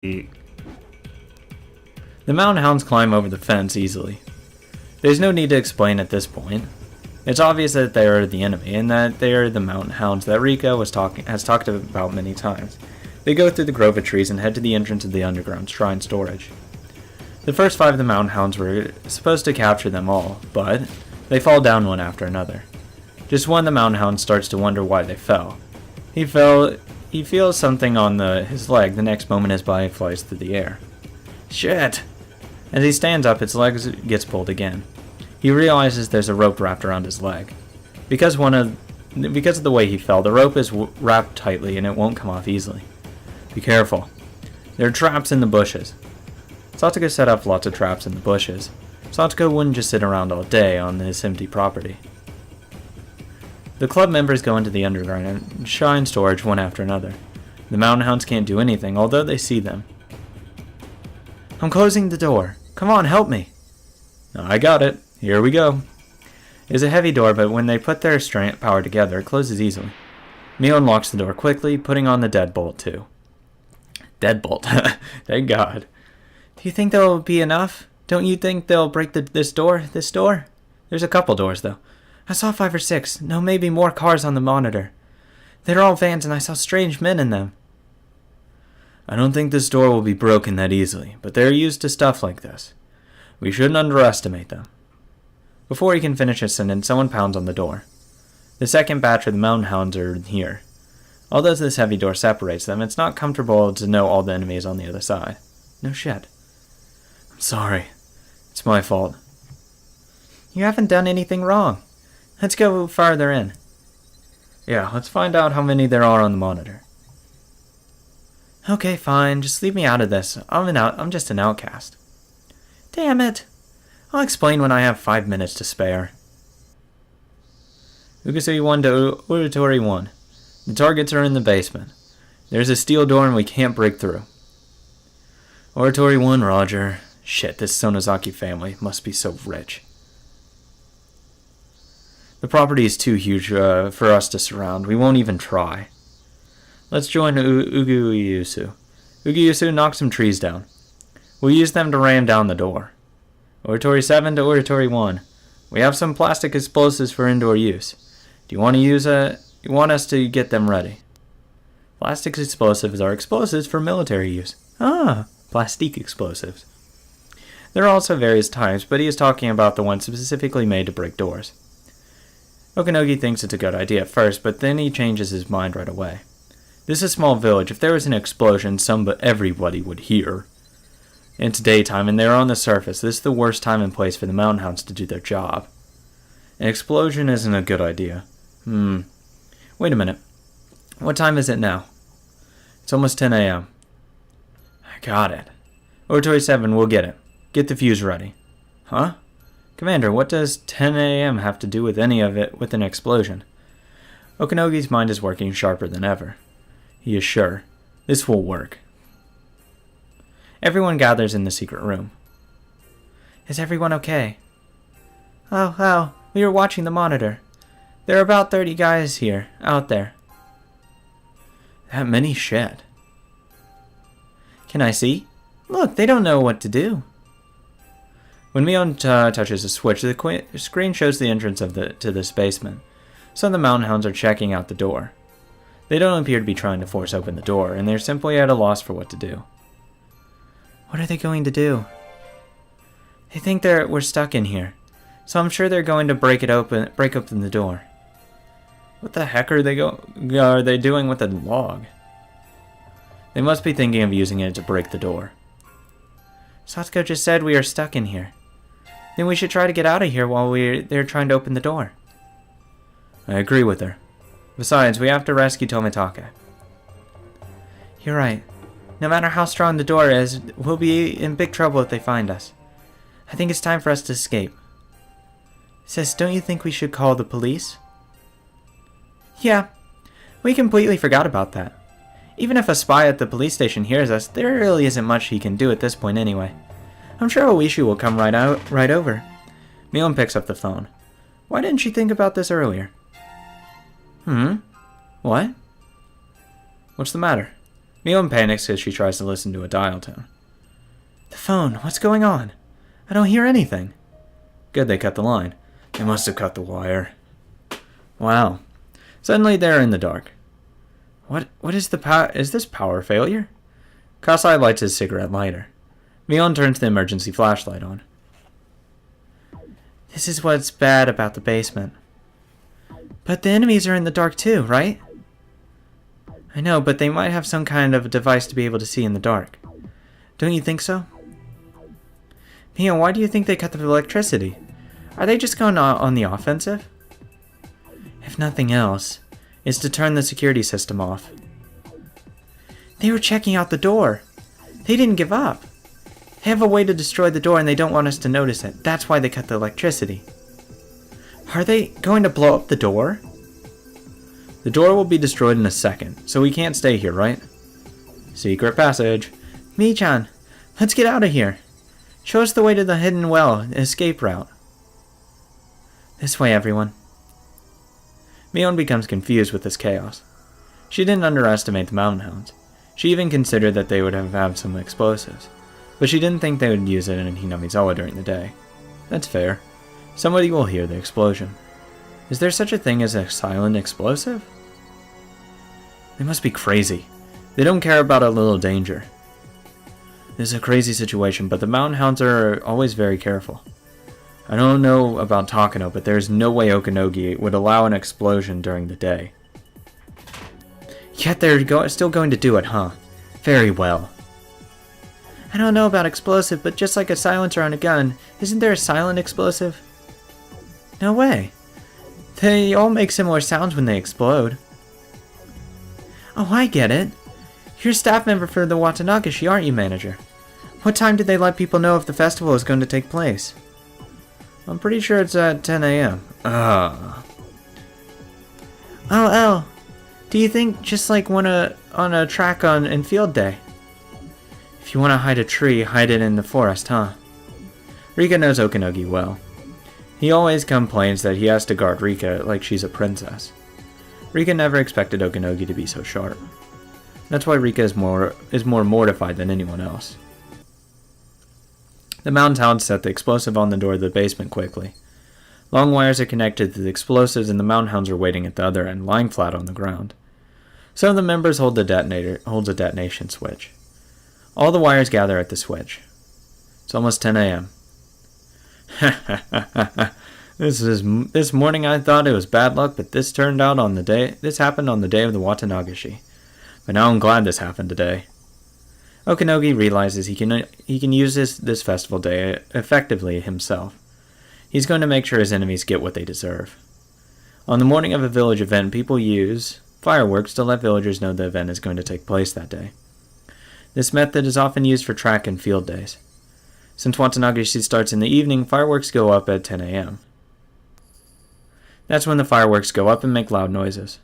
The mountain hounds climb over the fence easily. There's no need to explain at this point. It's obvious that they are the enemy, and that they are the mountain hounds that Rika has talked about many times. They go through the grove of trees and head to the entrance of the underground shrine storage. The first 5 of the mountain hounds were supposed to capture them all, but they fall down one after another. Just one of the mountain hounds starts to wonder why they fell. He feels something on his leg. The next moment his body flies through the air. Shit! As he stands up, his leg gets pulled again. He realizes there's a rope wrapped around his leg. Because of the way he fell, the rope is wrapped tightly and it won't come off easily. Be careful. There are traps in the bushes. Satsuko set up lots of traps in the bushes. Satsuko wouldn't just sit around all day on this empty property. The club members go into the underground and shrine storage one after another. The mountain hounds can't do anything, although they see them. I'm closing the door. Come on, help me. I got it. Here we go. It's a heavy door, but when they put their strength power together, it closes easily. Mio unlocks the door quickly, putting on the deadbolt too. Deadbolt. Thank God. Do you think that'll be enough? Don't you think they'll break this door? This door? There's a couple doors, though. I saw 5 or 6. No, maybe more cars on the monitor. They're all vans, and I saw strange men in them. I don't think this door will be broken that easily, but they're used to stuff like this. We shouldn't underestimate them. Before he can finish his sentence, someone pounds on the door. The second batch of the mountain hounds are here. Although this heavy door separates them, it's not comfortable to know all the enemies on the other side. No shit. I'm sorry. It's my fault. You haven't done anything wrong. Let's go farther in. Yeah, let's find out how many there are on the monitor. Okay, fine. Just leave me out of this. I'm just an outcast. Damn it. I'll explain when I have 5 minutes to spare. Ukusui 1 to Auditory 1. The targets are in the basement. There's a steel door and we can't break through. Auditory 1, Roger. Shit, this Sonozaki family must be so rich. The property is too huge for us to surround. We won't even try. Let's join Uguyusu. Uguyusu, knock some trees down. We'll use them to ram down the door. Auditory 7 to Auditory 1. We have some plastic explosives for indoor use. Do you want us to get them ready? Plastic explosives are explosives for military use. Ah, plastique explosives. There are also various types, but he is talking about the ones specifically made to break doors. Okanogi thinks it's a good idea at first, but then he changes his mind right away. This is a small village. If there was an explosion, everybody would hear. It's daytime, and they're on the surface. This is the worst time and place for the mountain hounds to do their job. An explosion isn't a good idea. Wait a minute. What time is it now? It's almost 10 a.m. I got it. Auditory 7, we'll get it. Get the fuse ready. Huh? Commander, what does 10 a.m. have to do with any of it with an explosion? Okanogi's mind is working sharper than ever. He is sure. This will work. Everyone gathers in the secret room. Is everyone okay? Oh, we were watching the monitor. There are about 30 guys here, out there. That many? Shit. Can I see? Look, they don't know what to do. When Mion touches a switch, the screen shows the entrance to this basement. Some of the mountain hounds are checking out the door. They don't appear to be trying to force open the door, and they're simply at a loss for what to do. What are they going to do? They think we're stuck in here, so I'm sure they're going to break open the door. What the heck are they doing with the log? They must be thinking of using it to break the door. Satsuko just said we are stuck in here. Then we should try to get out of here while they're trying to open the door. I agree with her. Besides, we have to rescue Tomitake. You're right. No matter how strong the door is, we'll be in big trouble if they find us. I think it's time for us to escape. Sis, don't you think we should call the police? Yeah, we completely forgot about that. Even if a spy at the police station hears us, there really isn't much he can do at this point anyway. I'm sure Oishi will come right over. Mion picks up the phone. Why didn't she think about this earlier? What? What's the matter? Mion panics as she tries to listen to a dial tone. The phone, what's going on? I don't hear anything. Good, they cut the line. They must have cut the wire. Wow. Suddenly they're in the dark. What is is this power failure? Kasai lights his cigarette lighter. Mion turns the emergency flashlight on. This is what's bad about the basement. But the enemies are in the dark too, right? I know, but they might have some kind of device to be able to see in the dark. Don't you think so? Mion, why do you think they cut the electricity? Are they just going on the offensive? If nothing else, it's to turn the security system off. They were checking out the door. They didn't give up. They have a way to destroy the door and they don't want us to notice it. That's why they cut the electricity. Are they going to blow up the door? The door will be destroyed in a second, so we can't stay here, right? Secret passage. Mi-chan, let's get out of here. Show us the way to the hidden well, escape route. This way, everyone. Mion becomes confused with this chaos. She didn't underestimate the mountain hounds. She even considered that they would have some explosives, but she didn't think they would use it in Hinamizawa during the day. That's fair. Somebody will hear the explosion. Is there such a thing as a silent explosive? They must be crazy. They don't care about a little danger. This is a crazy situation, but the mountain hounds are always very careful. I don't know about Takano, but there's no way Okanogi would allow an explosion during the day. Yet they're still going to do it, huh? Very well. I don't know about explosive, but just like a silencer on a gun, isn't there a silent explosive? No way. They all make similar sounds when they explode. Oh, I get it. You're a staff member for the Watanagashi, aren't you, manager? What time did they let people know if the festival is going to take place? I'm pretty sure it's at 10 a.m. Oh, do you think just like on a track in field day? If you want to hide a tree, hide it in the forest, huh? Rika knows Okanogi well. He always complains that he has to guard Rika like she's a princess. Rika never expected Okanogi to be so sharp. That's why Rika is more mortified than anyone else. The mountain hounds set the explosive on the door of the basement quickly. Long wires are connected to the explosives and the mountain hounds are waiting at the other end, lying flat on the ground. Some of the members holds a detonation switch. All the wires gather at the switch. It's almost 10 a.m. This morning I thought it was bad luck, but this happened on the day of the Watanagashi. But now I'm glad this happened today. Okanogi realizes he can use this festival day effectively himself. He's going to make sure his enemies get what they deserve. On the morning of a village event, people use fireworks to let villagers know the event is going to take place that day. This method is often used for track and field days. Since Watanagashi starts in the evening, fireworks go up at 10 a.m. That's when the fireworks go up and make loud noises.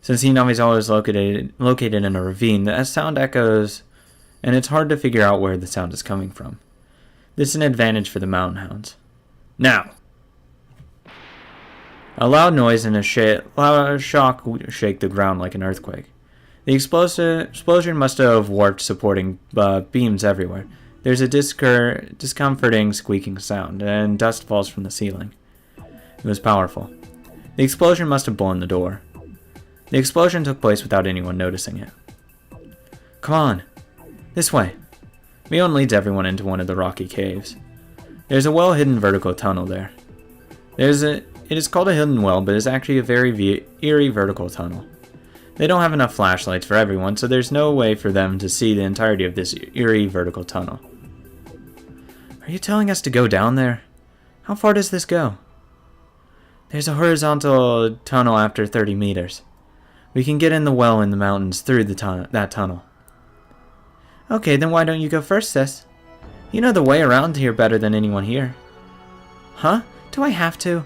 Since Hinamizawa is located in a ravine, the sound echoes, and it's hard to figure out where the sound is coming from. This is an advantage for the mountain hounds. Now! A loud noise and a loud shock shake the ground like an earthquake. The explosion must have warped supporting beams everywhere. There's a discomforting squeaking sound, and dust falls from the ceiling. It was powerful. The explosion must have blown the door. The explosion took place without anyone noticing it. Come on! This way! Mion leads everyone into one of the rocky caves. There's a well-hidden vertical tunnel there. It is called a hidden well, but it's actually a very eerie vertical tunnel. They don't have enough flashlights for everyone, so there's no way for them to see the entirety of this eerie vertical tunnel. Are you telling us to go down there? How far does this go? There's a horizontal tunnel after 30 meters. We can get in the well in the mountains through that tunnel. Okay, then why don't you go first, sis? You know the way around here better than anyone here. Huh? Do I have to?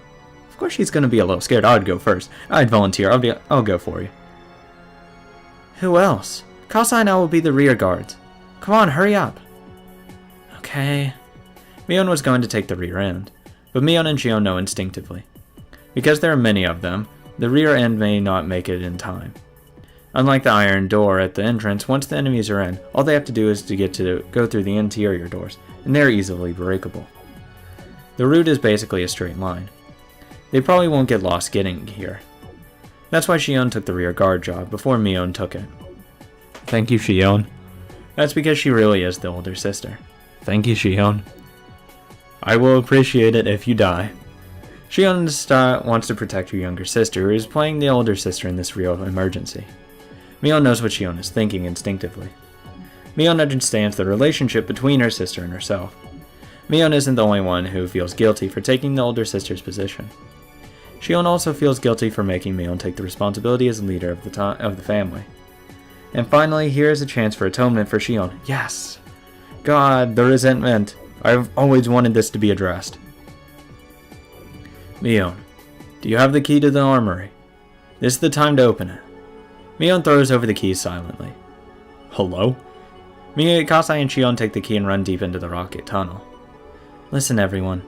Of course she's gonna be a little scared. I'd go first. I'd volunteer. I'll go for you. Who else? Kasai and I will be the rear guards. Come on, hurry up. Okay. Mion was going to take the rear end, but Mion and Shion know instinctively. Because there are many of them, the rear end may not make it in time. Unlike the iron door at the entrance, once the enemies are in, all they have to do is to go through the interior doors, and they're easily breakable. The route is basically a straight line. They probably won't get lost getting here. That's why Shion took the rear guard job before Mion took it. Thank you, Shion. That's because she really is the older sister. Thank you, Shion. I will appreciate it if you die. Shion wants to protect her younger sister, who is playing the older sister in this real emergency. Mion knows what Shion is thinking instinctively. Mion understands the relationship between her sister and herself. Mion isn't the only one who feels guilty for taking the older sister's position. Shion also feels guilty for making Mion take the responsibility as leader of the family. And finally, here is a chance for atonement for Shion. Yes! God, the resentment. I've always wanted this to be addressed. Mion, do you have the key to the armory? This is the time to open it. Mion throws over the key silently. Hello? Kasai and Shion take the key and run deep into the rocket tunnel. Listen, everyone.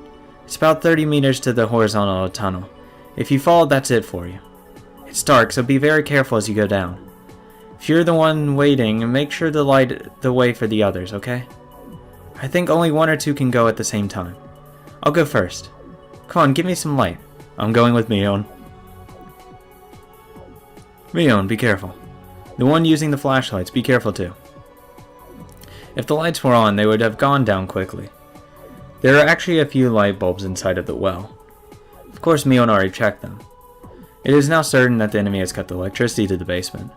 It's about 30 meters to the horizontal tunnel. If you fall, that's it for you. It's dark, so be very careful as you go down. If you're the one waiting, make sure to light the way for the others, okay? I think only 1 or 2 can go at the same time. I'll go first. Come on, give me some light. I'm going with Mion. Mion, be careful. The one using the flashlights, be careful too. If the lights were on, they would have gone down quickly. There are actually a few light bulbs inside of the well. Of course, Mion already checked them. It is now certain that the enemy has cut the electricity to the basement.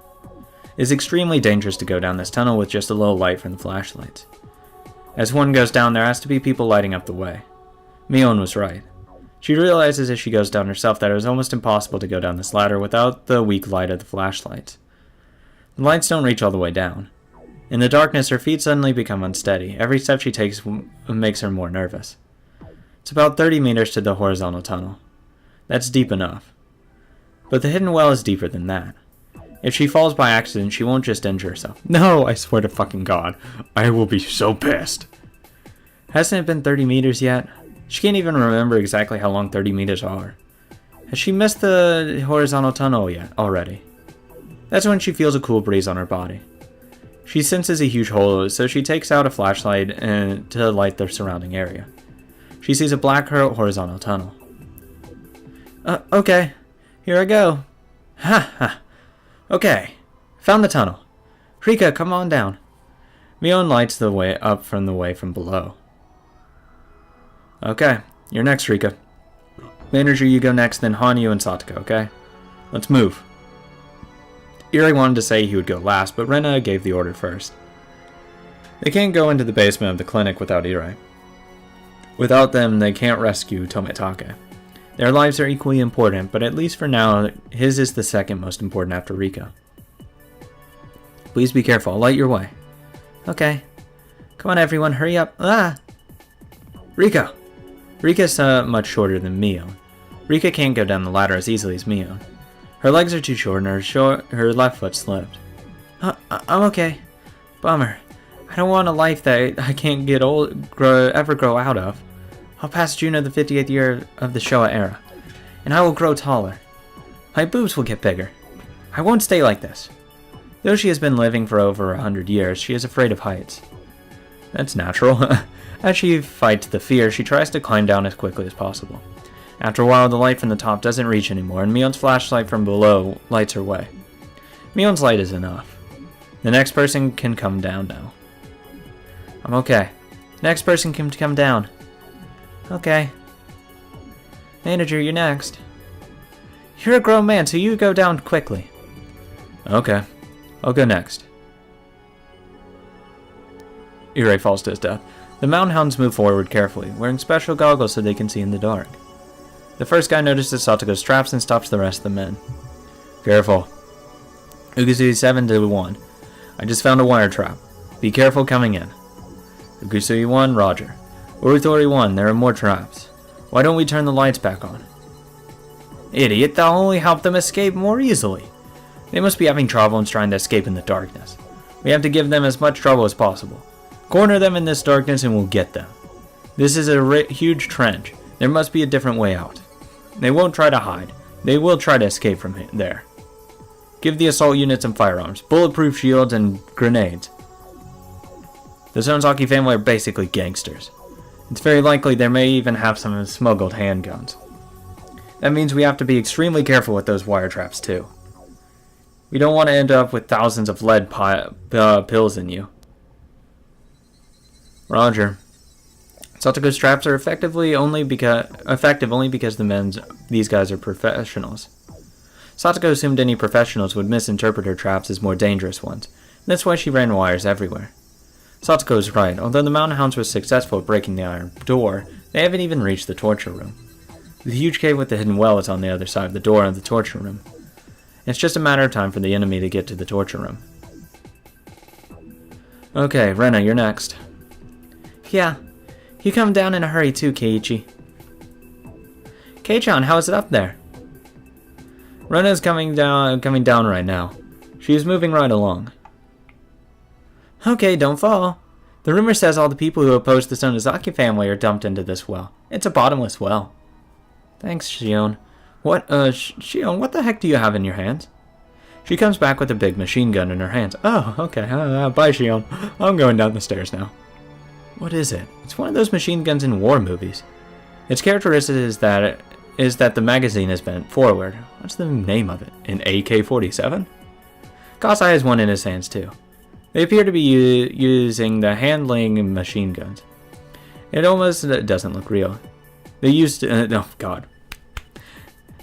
It is extremely dangerous to go down this tunnel with just a little light from the flashlights. As one goes down, there has to be people lighting up the way. Mion was right. She realizes as she goes down herself that it is almost impossible to go down this ladder without the weak light of the flashlights. The lights don't reach all the way down. In the darkness, her feet suddenly become unsteady. Every step she takes makes her more nervous. It's about 30 meters to the horizontal tunnel. That's deep enough. But the hidden well is deeper than that. If she falls by accident, she won't just injure herself. No, I swear to fucking God. I will be so pissed. Hasn't it been 30 meters yet? She can't even remember exactly how long 30 meters are. Has she missed the horizontal tunnel yet already? That's when she feels a cool breeze on her body. She senses a huge hole, so she takes out a flashlight to light the surrounding area. She sees a black horizontal tunnel. Okay. Here I go. Ha ha. Okay. Found the tunnel. Rika, come on down. Mion lights the way up from the way from below. Okay. You're next, Rika. Manager, you go next, then Hanyu and Satoko, okay? Let's move. Irie wanted to say he would go last, but Rena gave the order first. They can't go into the basement of the clinic without Irie. Without them, they can't rescue Tomitake. Their lives are equally important, but at least for now, his is the second most important after Rika. Please be careful, I'll light your way. Okay. Come on everyone, hurry up. Ah! Rika! Rika's much shorter than Mion. Rika can't go down the ladder as easily as Mion. Her legs are too short and her left foot slipped. I'm okay. Bummer. I don't want a life that I can't ever grow out of. I'll pass June of the 50th year of the Showa era, and I will grow taller. My boobs will get bigger. I won't stay like this. Though she has been living for over 100 years, she is afraid of heights. That's natural. As she fights the fear, she tries to climb down as quickly as possible. After a while, the light from the top doesn't reach anymore, and Mion's flashlight from below lights her way. Mion's light is enough. The next person can come down now. I'm okay. Next person can come down. Okay. Manager, you're next. You're a grown man, so you go down quickly. Okay. I'll go next. Irie falls to his death. The mountain hounds move forward carefully, wearing special goggles so they can see in the dark. The first guy notices Satoko's traps and stops the rest of the men. Careful. Ukusui 7-1. I just found a wire trap. Be careful coming in. Ukusui 1, roger. Urutori 1, there are more traps. Why don't we turn the lights back on? Idiot, that'll only help them escape more easily. They must be having trouble trying to escape in the darkness. We have to give them as much trouble as possible. Corner them in this darkness and we'll get them. This is a huge trench. There must be a different way out. They won't try to hide. They will try to escape from there. Give the assault unit some firearms, bulletproof shields, and grenades. The Sonozaki family are basically gangsters. It's very likely they may even have some smuggled handguns. That means we have to be extremely careful with those wire traps too. We don't want to end up with thousands of lead pills in you. Roger. Satoko's traps are effective only because these guys are professionals. Satoko assumed any professionals would misinterpret her traps as more dangerous ones, and that's why she ran wires everywhere. Satoko is right. Although the Mountain Hounds were successful at breaking the iron door, they haven't even reached the torture room. The huge cave with the hidden well is on the other side of the door of the torture room. It's just a matter of time for the enemy to get to the torture room. Okay, Rena, you're next. Yeah. You come down in a hurry too, Keiichi. Kei-chan, how is it up there? Rena's coming down right now. She is moving right along. Okay, don't fall. The rumor says all the people who oppose the Sonozaki family are dumped into this well. It's a bottomless well. Thanks, Shion. Shion, what the heck do you have in your hands? She comes back with a big machine gun in her hands. Oh, okay. Bye, Shion. I'm going down the stairs now. What is it? It's one of those machine guns in war movies. Its characteristic is that the magazine is bent forward. What's the name of it? An AK-47? Kasai has one in his hands too. They appear to be using the handling machine guns. It almost doesn't look real. They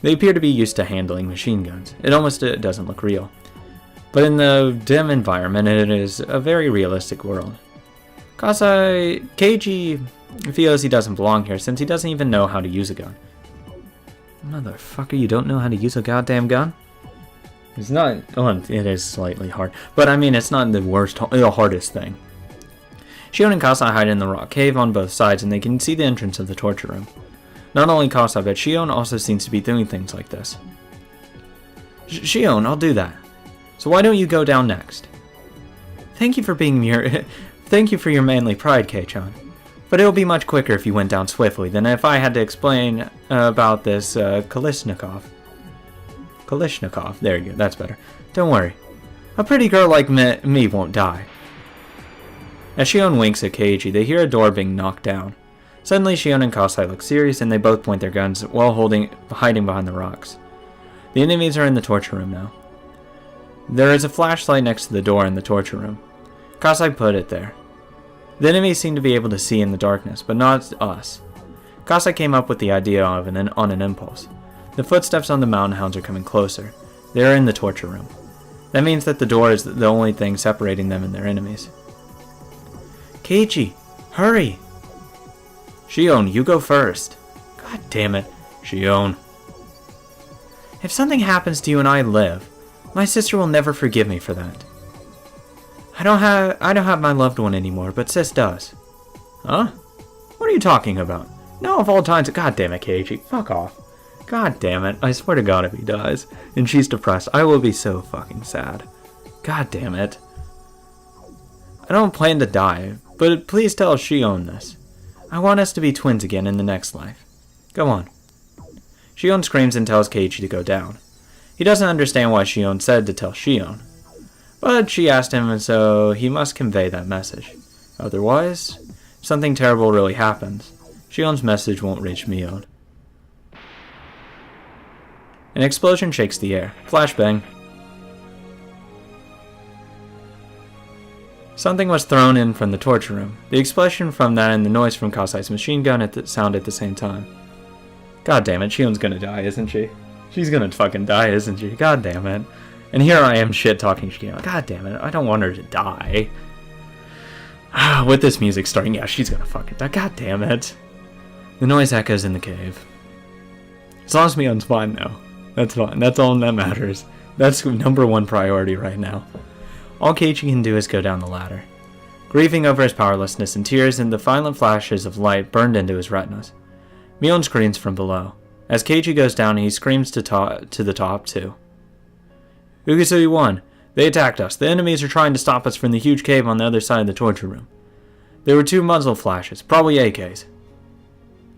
appear to be used to handling machine guns. It almost doesn't look real. But in the dim environment, it is a very realistic world. Keiji feels he doesn't belong here since he doesn't even know how to use a gun. Motherfucker, you don't know how to use a goddamn gun? It's not. Oh, it is slightly hard, but I mean, it's not the hardest thing. Shion and Kasai hide in the rock cave on both sides, and they can see the entrance of the torture room. Not only Kasai, but Shion also seems to be doing things like this. Shion, I'll do that. So why don't you go down next? Thank you for your manly pride, Kei-chan. But it will be much quicker if you went down swiftly than if I had to explain about this Kalishnikov. Kalishnikov, there you go, that's better. Don't worry. A pretty girl like me won't die. As Shion winks at Keiji, they hear a door being knocked down. Suddenly, Shion and Kasai look serious and they both point their guns while hiding behind the rocks. The enemies are in the torture room now. There is a flashlight next to the door in the torture room. Kasai put it there. The enemies seem to be able to see in the darkness, but not us. Kasai came up with the idea on an impulse. The footsteps on the Mountain Hounds are coming closer. They are in the torture room. That means that the door is the only thing separating them and their enemies. Keiichi, hurry! Shion, you go first. God damn it, Shion. If something happens to you and I live, my sister will never forgive me for that. I don't have my loved one anymore, but Sis does. Huh? What are you talking about? No, of all times. God damn it, Keiichi. Fuck off. God damn it. I swear to God if he dies and she's depressed, I will be so fucking sad. God damn it. I don't plan to die, but please tell Shion this. I want us to be twins again in the next life. Go on. Shion screams and tells Keiichi to go down. He doesn't understand why Shion said to tell Shion. But she asked him, and so he must convey that message. Otherwise, if something terrible really happens, Shion's message won't reach Mion. An explosion shakes the air. Flashbang. Something was thrown in from the torture room. The explosion from that and the noise from Kasai's machine gun sound at the same time. God damn it, Shion's gonna die, isn't she? She's gonna fucking die, isn't she? God damn it. And here I am shit-talking Shion. God damn it, I don't want her to die. With this music starting, yeah, she's gonna fucking die. God damn it. The noise echoes in the cave. As long as Mion's fine, though. That's fine. That's all that matters. That's number one priority right now. All Keiichi can do is go down the ladder. Grieving over his powerlessness and tears and the violent flashes of light burned into his retinas. Mion screams from below. As Keiichi goes down, he screams to the top, too. Ugesui 1. They attacked us. The enemies are trying to stop us from the huge cave on the other side of the torture room. There were 2 muzzle flashes, probably AKs.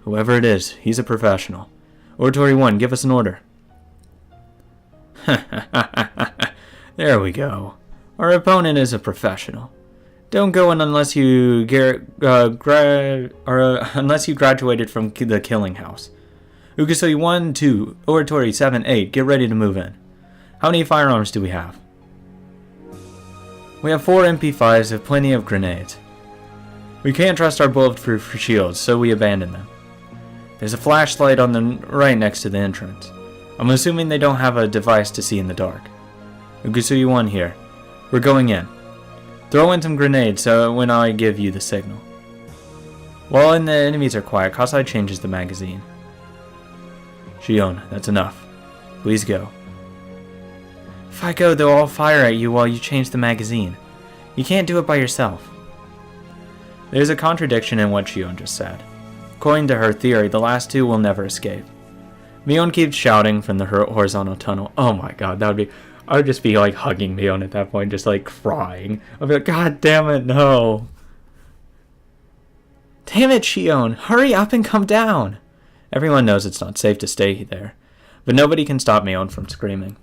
Whoever it is, he's a professional. Oratory 1, give us an order. There we go. Our opponent is a professional. Don't go in unless you unless you graduated from the Killing House. Ukusui 1, 2, Oratory 7, 8. Get ready to move in. How many firearms do we have? We have 4 MP5s with plenty of grenades. We can't trust our bulletproof shields, so we abandon them. There's a flashlight on the right next to the entrance. I'm assuming they don't have a device to see in the dark. Ukusui 1 here. We're going in. Throw in some grenades so when I give you the signal. While the enemies are quiet, Kasai changes the magazine. Shion, that's enough. Please go. If I go, they'll all fire at you while you change the magazine. You can't do it by yourself. There's a contradiction in what Shion just said. According to her theory, the last 2 will never escape. Mion keeps shouting from the horizontal tunnel. Oh my god, I would just be like hugging Mion at that point, just like crying. I'd be like, God damn it, no. Damn it, Shion, hurry up and come down. Everyone knows it's not safe to stay there, but nobody can stop Mion from screaming.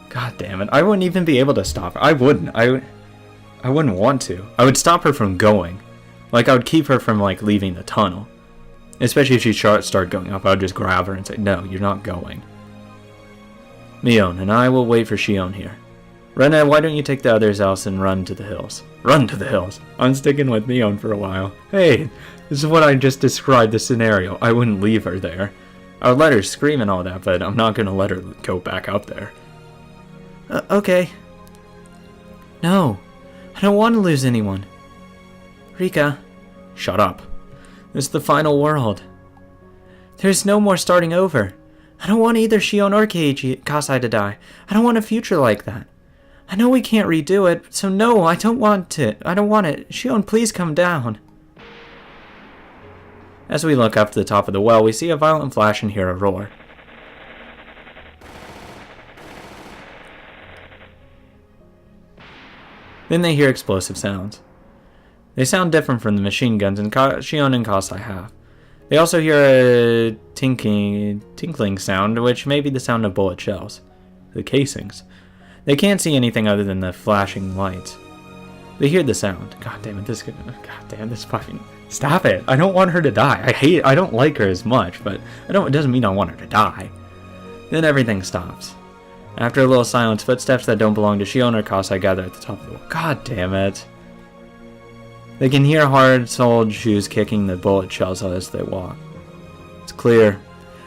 God damn it, I wouldn't even be able to stop her. I wouldn't want to. I would stop her from going. Like, I would keep her from, like, leaving the tunnel. Especially if she started going up, I would just grab her and say, no, you're not going. Mion and I will wait for Shion here. Rena, why don't you take the others else and run to the hills? Run to the hills. I'm sticking with Mion for a while. Hey, this is what I just described the scenario. I wouldn't leave her there. I would let her scream and all that, but I'm not going to let her go back up there. Okay. No, I don't want to lose anyone. Rika. Shut up. This is the final world. There's no more starting over. I don't want either Shion or Kasai to die. I don't want a future like that. I know we can't redo it, so no, I don't want it. I don't want it. Shion, please come down. As we look up to the top of the well, we see a violent flash and hear a roar. Then they hear explosive sounds. They sound different from the machine guns Shion and Kasai have. They also hear a tinkling sound, which may be the sound of bullet shells. The casings. They can't see anything other than the flashing lights. They hear the sound. God damn it, this fucking... Stop it! I don't want her to die. I don't like her as much, but it doesn't mean I want her to die. Then everything stops. After a little silence, footsteps that don't belong to Shion or Kasai gather at the top of the wall. God damn it. They can hear hard-soled shoes kicking the bullet shells as they walk. It's clear.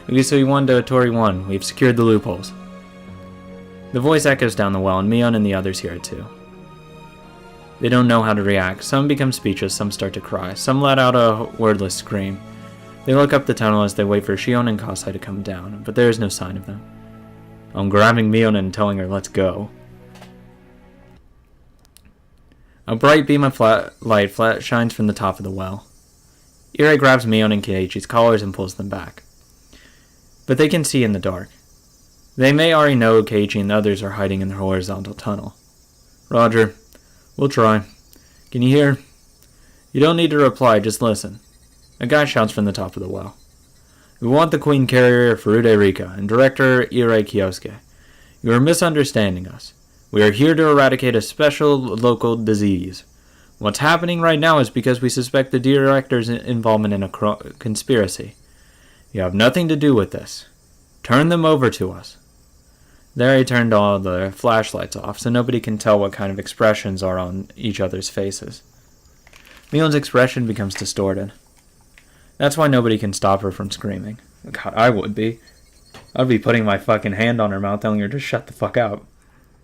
Ugisui 1 to Tori 1. We've secured the loopholes. The voice echoes down the well, and Mion and the others hear it too. They don't know how to react. Some become speechless, some start to cry. Some let out a wordless scream. They look up the tunnel as they wait for Shion and Kasai to come down, but there is no sign of them. I'm grabbing Mion and telling her, let's go. A bright beam of light shines from the top of the well. Irie grabs Mion and Keiichi's collars and pulls them back. But they can see in the dark. They may already know Keiichi and the others are hiding in the horizontal tunnel. Roger. We'll try. Can you hear? You don't need to reply, just listen. A guy shouts from the top of the well. We want the Queen Carrier Furude Rika and Director Irie Kyosuke. You are misunderstanding us. We are here to eradicate a special local disease. What's happening right now is because we suspect the Director's involvement in a conspiracy. You have nothing to do with this. Turn them over to us. There he turned all the flashlights off, so nobody can tell what kind of expressions are on each other's faces. Mion's expression becomes distorted. That's why nobody can stop her from screaming. God, I would be. I'd be putting my fucking hand on her mouth telling her to shut the fuck up.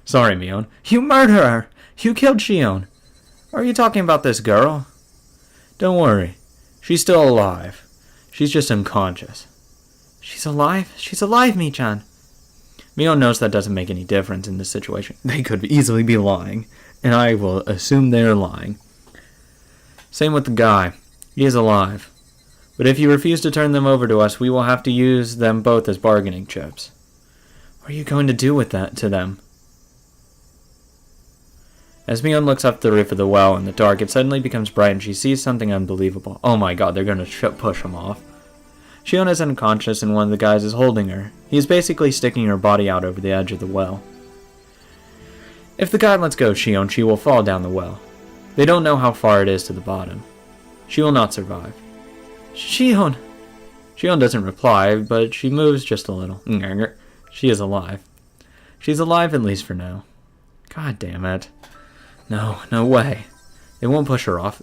Sorry, Mion. You murderer! You killed Shion! Or are you talking about this girl? Don't worry. She's still alive. She's just unconscious. She's alive? She's alive, Michan. Mion knows that doesn't make any difference in this situation. They could easily be lying, and I will assume they're lying. Same with the guy. He is alive. But if you refuse to turn them over to us, we will have to use them both as bargaining chips. What are you going to do with that to them? As Mion looks up the roof of the well in the dark, it suddenly becomes bright and she sees something unbelievable. Oh my god, they're going to push him off. Shion is unconscious and one of the guys is holding her. He is basically sticking her body out over the edge of the well. If the god lets go Shion, she will fall down the well. They don't know how far it is to the bottom. She will not survive. Shion! Shion doesn't reply, but she moves just a little. She is alive. She's alive at least for now. God damn it. No way. They won't push her off.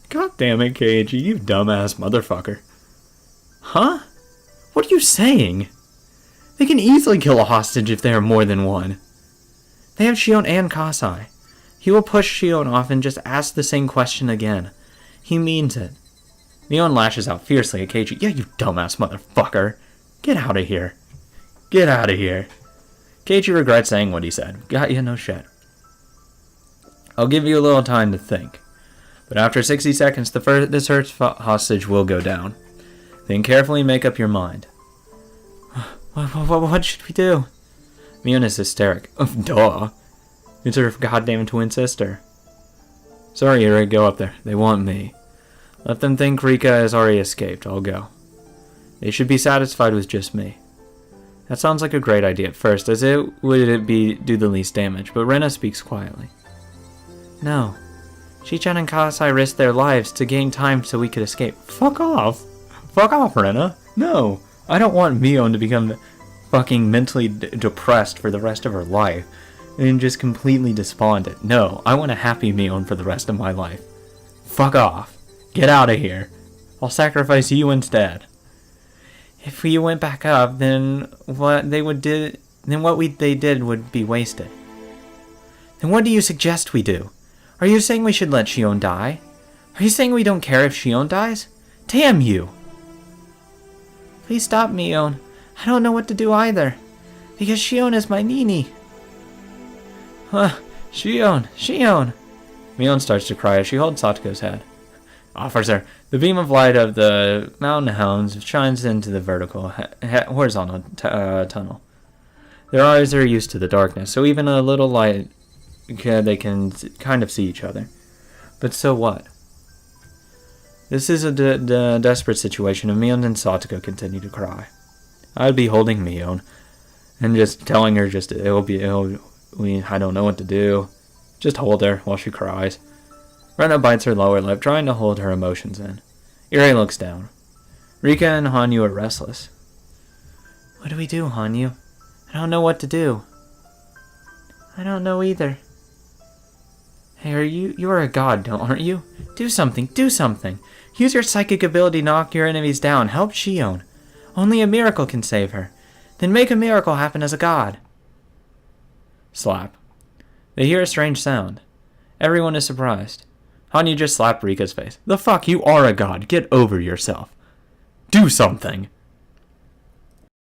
God damn it, Keiji, you dumbass motherfucker. Huh? What are you saying? They can easily kill a hostage if there are more than one. They have Shion and Kasai. He will push Shion off and just ask the same question again. He means it. Mion lashes out fiercely at Keiji. Yeah, you dumbass motherfucker. Get out of here. Get out of here. Keiji regrets saying what he said. Got you, no shit. I'll give you a little time to think. But after 60 seconds, this first hostage will go down. Then carefully make up your mind. What should we do? Mion is hysteric. Duh. It's her goddamn twin sister. Sorry, Yuri, go up there. They want me. Let them think Rika has already escaped. I'll go. They should be satisfied with just me. That sounds like a great idea at first, as it would do the least damage, but Rena speaks quietly. No. Shichan and Kasai risked their lives to gain time so we could escape. Fuck off. Fuck off, Rena. No. I don't want Mion to become fucking mentally depressed for the rest of her life and just completely despondent. No, I want a happy Mion for the rest of my life. Fuck off. Get out of here. I'll sacrifice you instead. If we went back up, then what they did would be wasted. Then what do you suggest we do? Are you saying we should let Shion die? Are you saying we don't care if Shion dies? Damn you! Please stop, Mion. I don't know what to do either. Because Shion is my Nini. Shion! Mion starts to cry as she holds Satoko's head. Officer, the beam of light of the mountain hounds shines into the vertical, horizontal tunnel. Their eyes are used to the darkness, so even a little light, they can kind of see each other. But so what? This is a desperate situation, and Mion and Satoko continue to cry. I'd be holding Mion and just telling her I don't know what to do. Just hold her while she cries. Rena bites her lower lip, trying to hold her emotions in. Iri looks down. Rika and Hanyu are restless. What do we do, Hanyu? I don't know what to do. I don't know either. Hey, you are a god, aren't you? Do something. Use your psychic ability to knock your enemies down. Help Shion. Only a miracle can save her. Then make a miracle happen as a god. Slap. They hear a strange sound. Everyone is surprised. Hanyu just slapped Rika's face. The fuck, you are a god. Get over yourself. Do something.